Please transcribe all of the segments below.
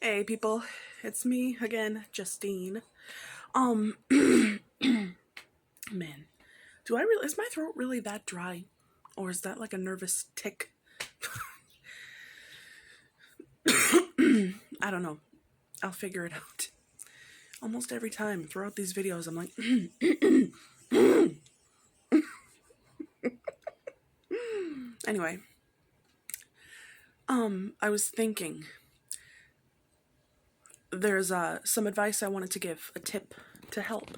Hey people, it's me again, Justine. Man, is my throat really that dry? Or is that like a nervous tick? I don't know. I'll figure it out. Almost every time throughout these videos, I'm like, anyway, I was thinking there's some advice I wanted to give, a tip to help.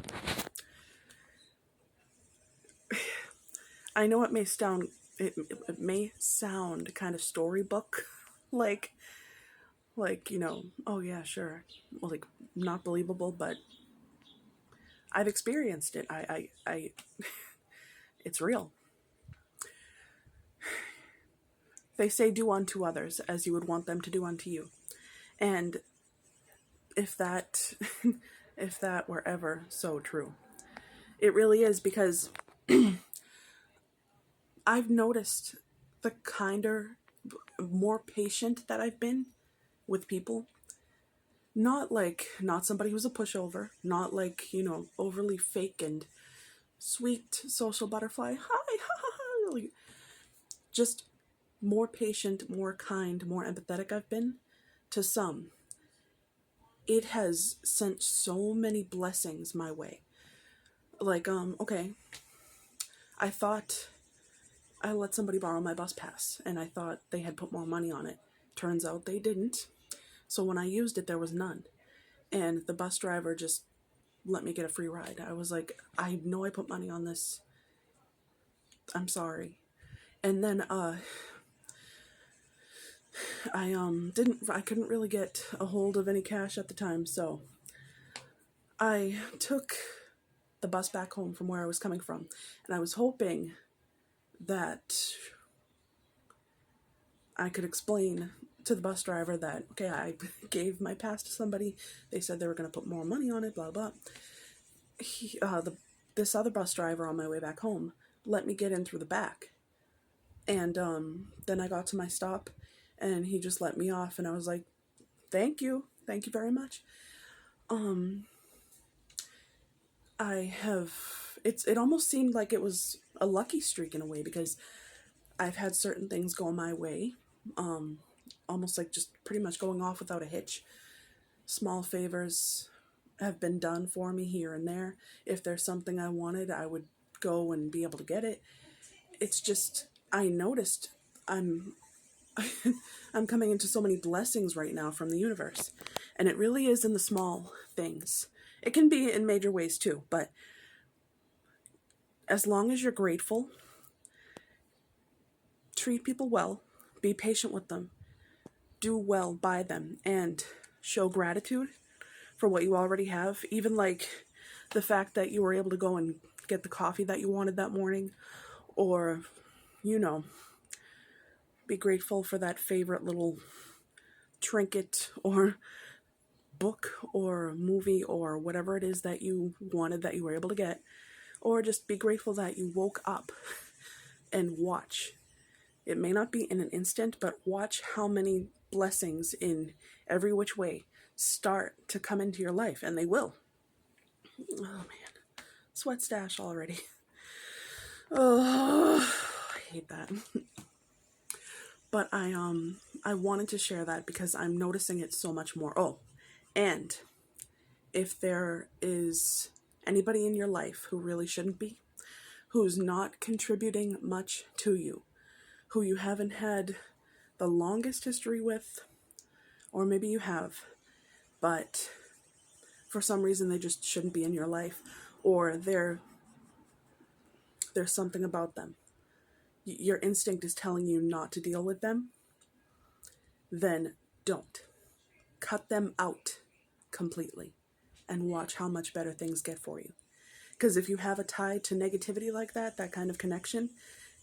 I know it may sound kind of storybook like oh yeah, sure, well, like, not believable, but I've experienced it. I it's real. They say do unto others as you would want them to do unto you. And if that if that were ever so true, it really is, because I've noticed the kinder, more patient that I've been with people. Not somebody who's a pushover, not like, overly fake and sweet social butterfly. Hi, ha, ha, ha. Like, just more patient, more kind, more empathetic I've been to some. It has sent so many blessings my way. Like, okay, I thought I let somebody borrow my bus pass, and I thought they had put more money on it. Turns out they didn't. So when I used it, there was none. And the bus driver just let me get a free ride. I was like, I know I put money on this. I'm sorry. And then I couldn't really get a hold of any cash at the time, so I took the bus back home from where I was coming from, and I was hoping that I could explain to the bus driver that, okay, I gave my pass to somebody, they said they were going to put more money on it, blah blah. This other bus driver on my way back home let me get in through the back, and then I got to my stop, and he just let me off, and I was like, thank you very much. It almost seemed like it was a lucky streak in a way, because I've had certain things go my way, almost like just pretty much going off without a hitch. Small favors have been done for me here and there. If there's something I wanted, I would go and be able to get it. It's just, I noticed I'm I'm coming into so many blessings right now from the universe. And it really is in the small things. It can be in major ways too, but as long as you're grateful, treat people well, be patient with them, do well by them, and show gratitude for what you already have. Even like the fact that you were able to go and get the coffee that you wanted that morning, or, be grateful for that favorite little trinket or book or movie or whatever it is that you wanted that you were able to get. Or just be grateful that you woke up and watch. It may not be in an instant, but watch how many blessings in every which way start to come into your life, and they will. Oh man, sweat stash already. Oh, I hate that. But I wanted to share that because I'm noticing it so much more. Oh, and if there is anybody in your life who really shouldn't be, who's not contributing much to you, who you haven't had the longest history with, or maybe you have, but for some reason they just shouldn't be in your life, or there's something about them, your instinct is telling you not to deal with them, then don't. Cut them out completely and watch how much better things get for you. Because if you have a tie to negativity like that kind of connection,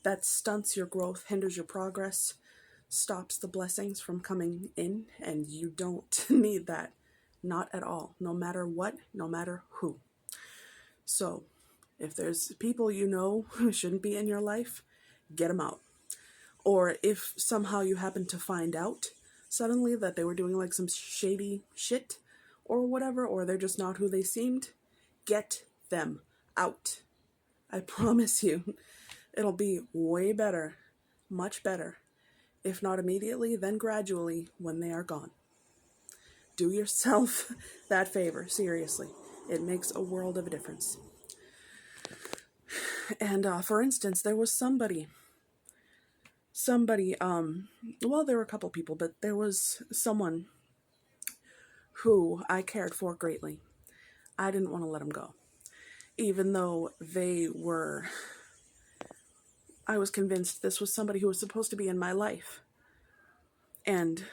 that stunts your growth, hinders your progress, stops the blessings from coming in, and you don't need that. Not at all. No matter what, no matter who. So, if there's people who shouldn't be in your life, get them out. Or if somehow you happen to find out suddenly that they were doing like some shady shit or whatever, or they're just not who they seemed, get them out. I promise you, it'll be way better, much better, if not immediately, then gradually when they are gone. Do yourself that favor, seriously. It makes a world of a difference. And for instance, there was somebody, well, there were a couple people, but there was someone who I cared for greatly. I didn't want to let them go. Even though I was convinced this was somebody who was supposed to be in my life. And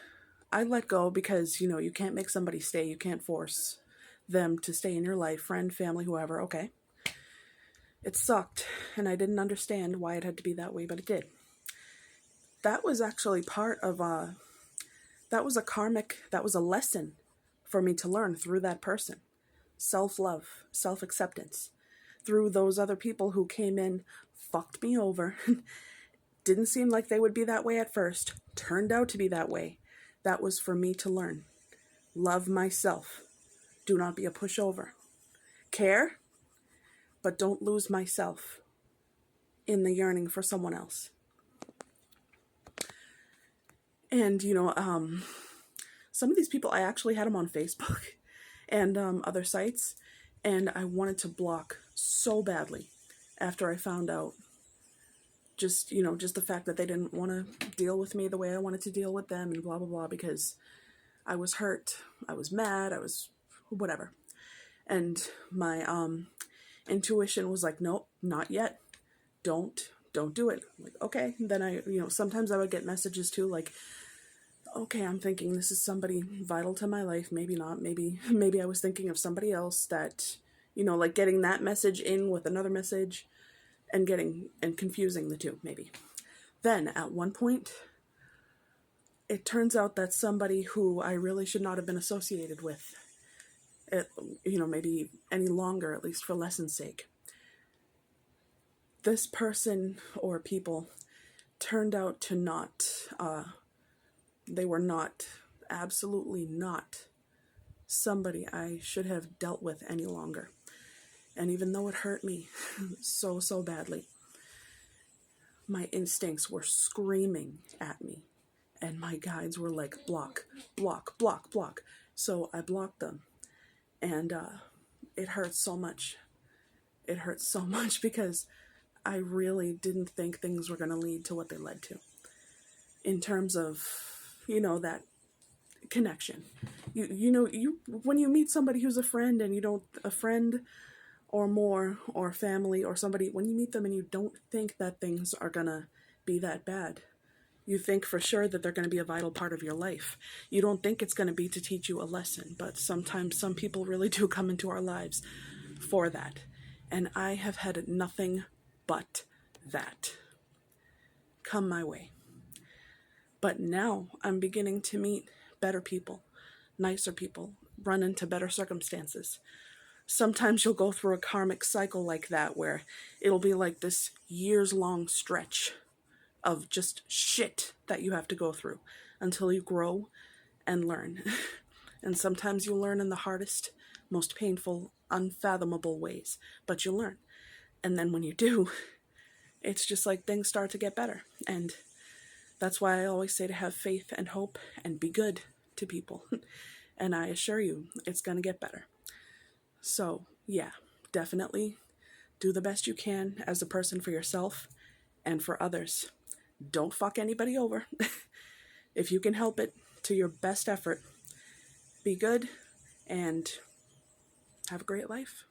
I let go because, you can't make somebody stay. You can't force them to stay in your life, friend, family, whoever. Okay. It sucked, and I didn't understand why it had to be that way, but it did. That was actually part of, that was a lesson for me to learn through that person. Self-love, self-acceptance. Through those other people who came in, fucked me over, didn't seem like they would be that way at first, turned out to be that way. That was for me to learn. Love myself. Do not be a pushover. Care, but don't lose myself in the yearning for someone else. And, some of these people, I actually had them on Facebook and other sites, and I wanted to block so badly after I found out just the fact that they didn't want to deal with me the way I wanted to deal with them and blah, blah, blah, because I was hurt, I was mad, I was whatever. And my intuition was like, nope, not yet. Don't do it. I'm like, okay. Then I, sometimes I would get messages too, like, okay, I'm thinking this is somebody vital to my life. Maybe not. Maybe I was thinking of somebody else that, like getting that message in with another message and confusing the two, maybe. Then at one point, it turns out that somebody who I really should not have been associated with, maybe any longer, at least for lesson's sake. This person or people turned out to not, they were not, absolutely not somebody I should have dealt with any longer. And even though it hurt me so, so badly, my instincts were screaming at me. And my guides were like, block, block, block, block. So I blocked them. And it hurt so much. It hurt so much because I really didn't think things were going to lead to what they led to. In terms of, that connection. When you meet somebody who's a friend and a friend or more, or family or somebody, when you meet them and you don't think that things are going to be that bad, you think for sure that they're going to be a vital part of your life. You don't think it's going to be to teach you a lesson, but sometimes some people really do come into our lives for that. And I have had nothing but that come my way. But now I'm beginning to meet better people, nicer people, run into better circumstances. Sometimes you'll go through a karmic cycle like that where it'll be like this years-long stretch of just shit that you have to go through until you grow and learn. And sometimes you learn in the hardest, most painful, unfathomable ways, but you learn. And then when you do, it's just like things start to get better. And that's why I always say to have faith and hope and be good to people. And I assure you, it's going to get better. So, yeah, definitely do the best you can as a person for yourself and for others. Don't fuck anybody over. If you can help it, to your best effort, be good and have a great life.